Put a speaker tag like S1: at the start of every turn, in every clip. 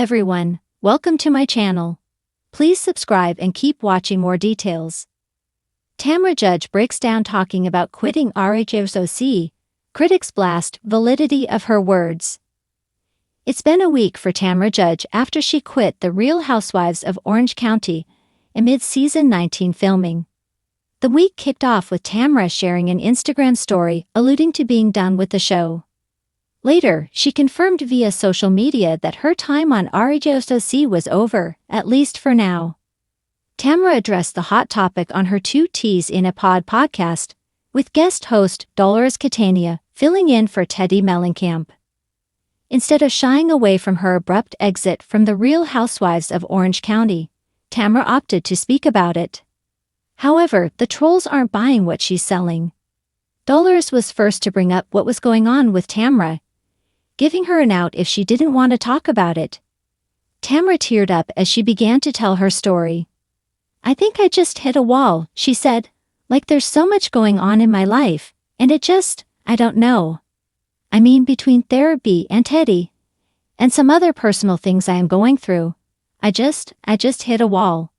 S1: everyone, welcome to my channel. Please subscribe and keep watching more details. Tamra judge breaks down talking about quitting RHOC, critics blast validity of her words. It's been a week for Tamra Judge after she quit The Real Housewives of Orange County amid season 19 filming. The week kicked off with Tamra sharing an Instagram story alluding to being done with the show. Later, she confirmed via social media that her time on RHOC was over, at least for now. Tamra addressed the hot topic on her 2 T's in a Pod podcast, with guest host Dolores Catania filling in for Teddi Mellencamp. Instead of shying away from her abrupt exit from The Real Housewives of Orange County, Tamra opted to speak about it. However, the trolls aren't buying what she's selling. Dolores was first to bring up what was going on with Tamra, giving her an out if she didn't want to talk about it. Tamra teared up as she began to tell her story. "I think I just hit a wall," she said, "like there's so much going on in my life, and I don't know. I mean, between therapy and Teddi, and some other personal things I am going through, I just hit a wall."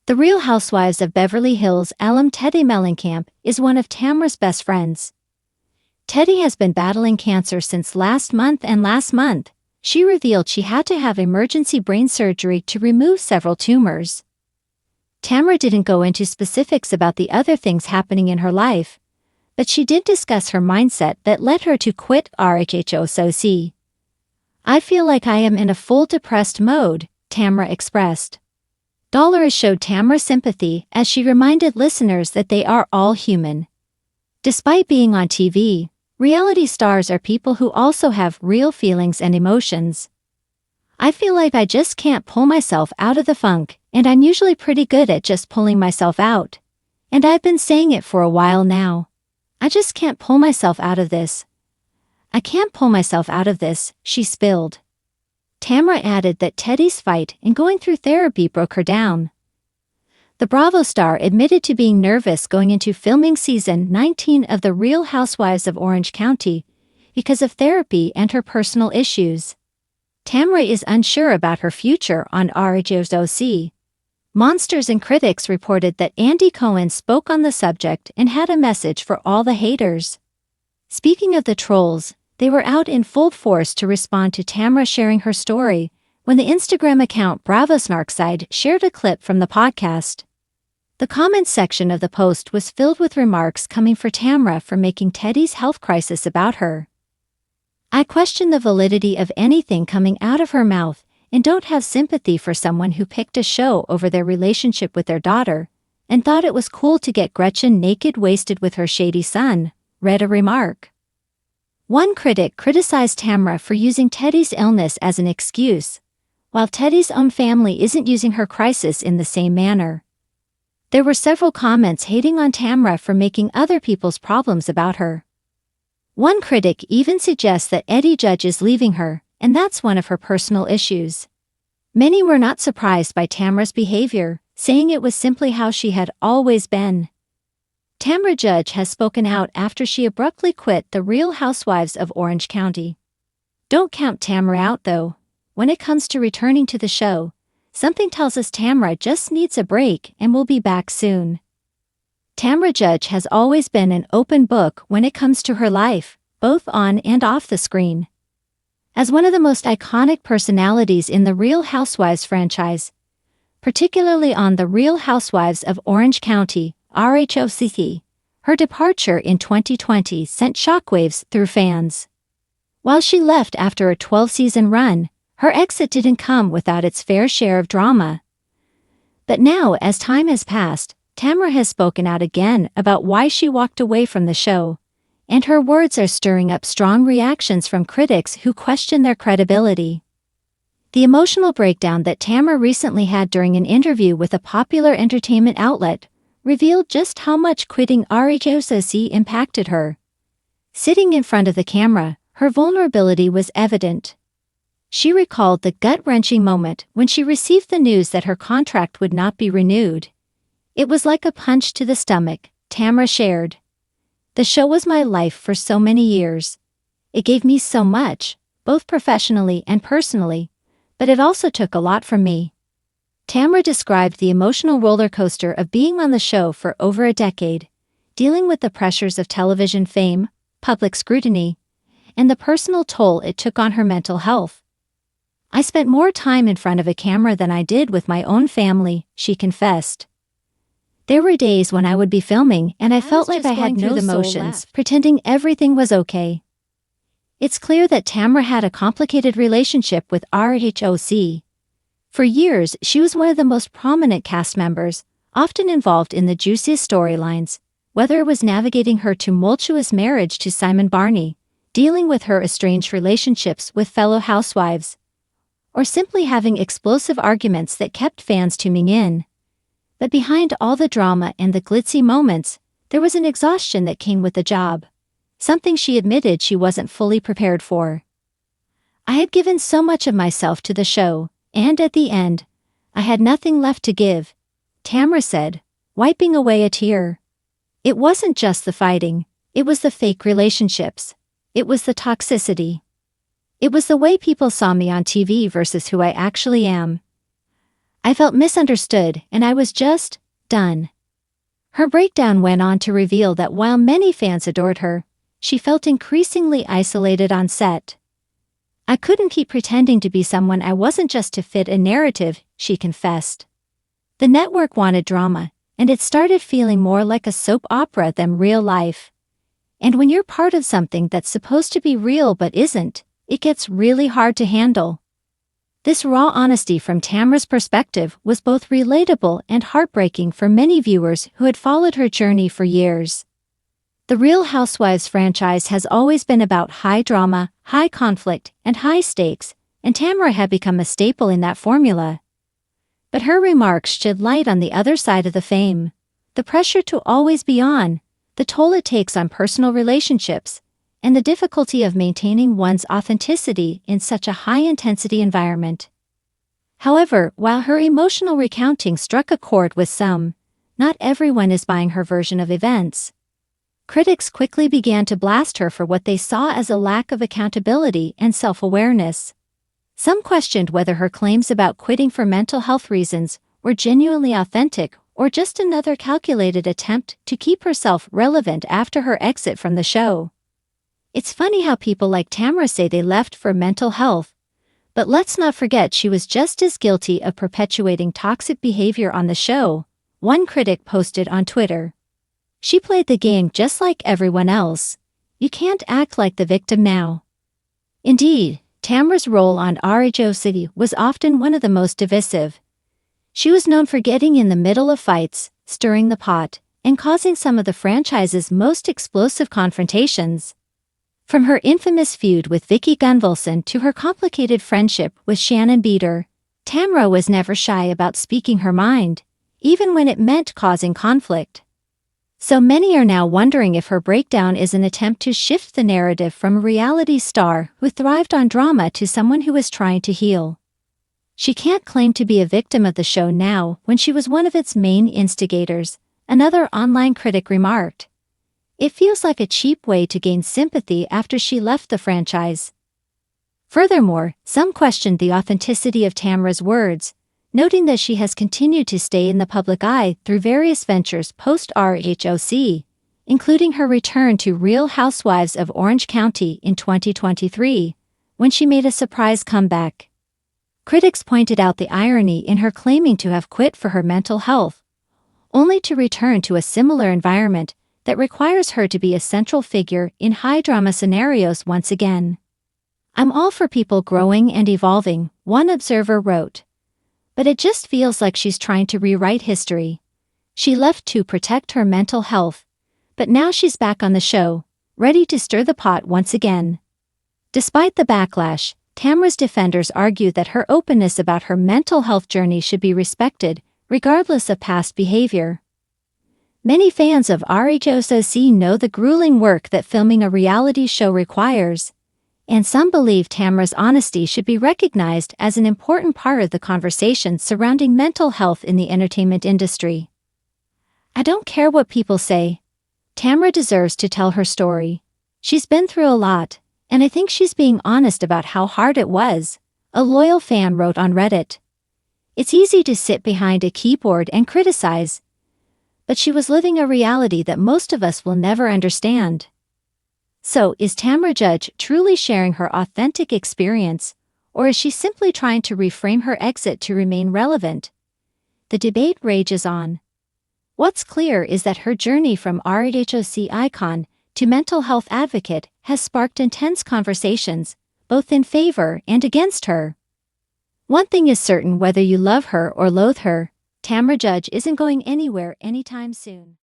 S1: The Real Housewives of Beverly Hills alum Teddi Mellencamp is one of Tamra's best friends. Teddi has been battling cancer since last month, and last month, she revealed she had to have emergency brain surgery to remove several tumors. Tamra didn't go into specifics about the other things happening in her life, but she did discuss her mindset that led her to quit RHOC. "I feel like I am in a full depressed mode," Tamra expressed. Dolores showed Tamra sympathy as she reminded listeners that they are all human. Despite being on TV, reality stars are people who also have real feelings and emotions. "I feel like I just can't pull myself out of the funk, and I'm usually pretty good at just pulling myself out. And I've been saying it for a while now. I just can't pull myself out of this. I can't pull myself out of this," she spilled. Tamra added that Teddi's fight and going through therapy broke her down. The Bravo star admitted to being nervous going into filming season 19 of The Real Housewives of Orange County because of therapy and her personal issues. Tamra is unsure about her future on RHOC. Monsters and critics reported that Andy Cohen spoke on the subject and had a message for all the haters. Speaking of the trolls, they were out in full force to respond to Tamra sharing her story when the Instagram account Bravo Snarkside shared a clip from the podcast. The comments section of the post was filled with remarks coming for Tamra for making Teddi's health crisis about her. "I question the validity of anything coming out of her mouth and don't have sympathy for someone who picked a show over their relationship with their daughter and thought it was cool to get Gretchen naked wasted with her shady son," read a remark. One critic criticized Tamra for using Teddi's illness as an excuse, while Teddi's own family isn't using her crisis in the same manner. There were several comments hating on Tamra for making other people's problems about her. One critic even suggests that Eddie Judge is leaving her, and that's one of her personal issues. Many were not surprised by Tamra's behavior, saying it was simply how she had always been. Tamra Judge has spoken out after she abruptly quit The Real Housewives of Orange County. Don't count Tamra out though. When it comes to returning to the show, something tells us Tamra just needs a break and will be back soon. Tamra Judge has always been an open book when it comes to her life, both on and off the screen. As one of the most iconic personalities in the Real Housewives franchise, particularly on The Real Housewives of Orange County, RHOC, her departure in 2020 sent shockwaves through fans. While she left after a 12-season run, her exit didn't come without its fair share of drama. But now, as time has passed, Tamra has spoken out again about why she walked away from the show, and her words are stirring up strong reactions from critics who question their credibility. The emotional breakdown that Tamra recently had during an interview with a popular entertainment outlet revealed just how much quitting RHOC impacted her. Sitting in front of the camera, her vulnerability was evident. She recalled the gut-wrenching moment when she received the news that her contract would not be renewed. "It was like a punch to the stomach," Tamra shared. "The show was my life for so many years. It gave me so much, both professionally and personally, but it also took a lot from me. Tamra described the emotional roller coaster of being on the show for over a decade, dealing with the pressures of television fame, public scrutiny, and the personal toll it took on her mental health. "I spent more time in front of a camera than I did with my own family," she confessed. "There were days when I would be filming and I felt like I had no emotions, pretending everything was okay." It's clear that Tamra had a complicated relationship with RHOC. For years, she was one of the most prominent cast members, often involved in the juiciest storylines, whether it was navigating her tumultuous marriage to Simon Barney, dealing with her estranged relationships with fellow housewives, or simply having explosive arguments that kept fans tuning in. But behind all the drama and the glitzy moments, there was an exhaustion that came with the job, something she admitted she wasn't fully prepared for. "I had given so much of myself to the show, and at the end, I had nothing left to give," Tamra said, wiping away a tear. "It wasn't just the fighting, it was the fake relationships. It was the toxicity. It was the way people saw me on TV versus who I actually am. I felt misunderstood and I was just done." Her breakdown went on to reveal that while many fans adored her, she felt increasingly isolated on set. "I couldn't keep pretending to be someone I wasn't just to fit a narrative," she confessed. "The network wanted drama, and it started feeling more like a soap opera than real life. And when you're part of something that's supposed to be real but isn't, it gets really hard to handle." This raw honesty from Tamra's perspective was both relatable and heartbreaking for many viewers who had followed her journey for years. The Real Housewives franchise has always been about high drama, high conflict, and high stakes, and Tamra had become a staple in that formula. But her remarks shed light on the other side of the fame: the pressure to always be on, the toll it takes on personal relationships, and the difficulty of maintaining one's authenticity in such a high-intensity environment. However, while her emotional recounting struck a chord with some, not everyone is buying her version of events. Critics quickly began to blast her for what they saw as a lack of accountability and self-awareness. Some questioned whether her claims about quitting for mental health reasons were genuinely authentic or just another calculated attempt to keep herself relevant after her exit from the show. It's funny how people like Tamra say they left for mental health, but let's not forget she was just as guilty of perpetuating toxic behavior on the show, one critic posted on Twitter. "She played the game just like everyone else. You can't act like the victim now." Indeed, Tamra's role on RHOC was often one of the most divisive. She was known for getting in the middle of fights, stirring the pot, and causing some of the franchise's most explosive confrontations. From her infamous feud with Vicky Gunvalson to her complicated friendship with Shannon Beater, Tamra was never shy about speaking her mind, even when it meant causing conflict. So many are now wondering if her breakdown is an attempt to shift the narrative from a reality star who thrived on drama to someone who is trying to heal. She can't claim to be a victim of the show now when she was one of its main instigators, another online critic remarked. "It feels like a cheap way to gain sympathy after she left the franchise." Furthermore, some questioned the authenticity of Tamra's words, noting that she has continued to stay in the public eye through various ventures post-RHOC, including her return to Real Housewives of Orange County in 2023, when she made a surprise comeback. Critics pointed out the irony in her claiming to have quit for her mental health, only to return to a similar environment that requires her to be a central figure in high-drama scenarios once again. "I'm all for people growing and evolving," one observer wrote. "But it just feels like she's trying to rewrite history. She left to protect her mental health, but now she's back on the show, ready to stir the pot once again." Despite the backlash, Tamra's defenders argued that her openness about her mental health journey should be respected, regardless of past behavior. Many fans of RHOC know the grueling work that filming a reality show requires, and some believe Tamra's honesty should be recognized as an important part of the conversation surrounding mental health in the entertainment industry. "I don't care what people say. Tamra deserves to tell her story. She's been through a lot, and I think she's being honest about how hard it was," A loyal fan wrote on Reddit. It's easy to sit behind a keyboard and criticize, but she was living a reality that most of us will never understand. So, is Tamra Judge truly sharing her authentic experience, or is she simply trying to reframe her exit to remain relevant? The debate rages on. What's clear is that her journey from RHOC icon to mental health advocate has sparked intense conversations, both in favor and against her. One thing is certain: whether you love her or loathe her, Tamra Judge isn't going anywhere anytime soon.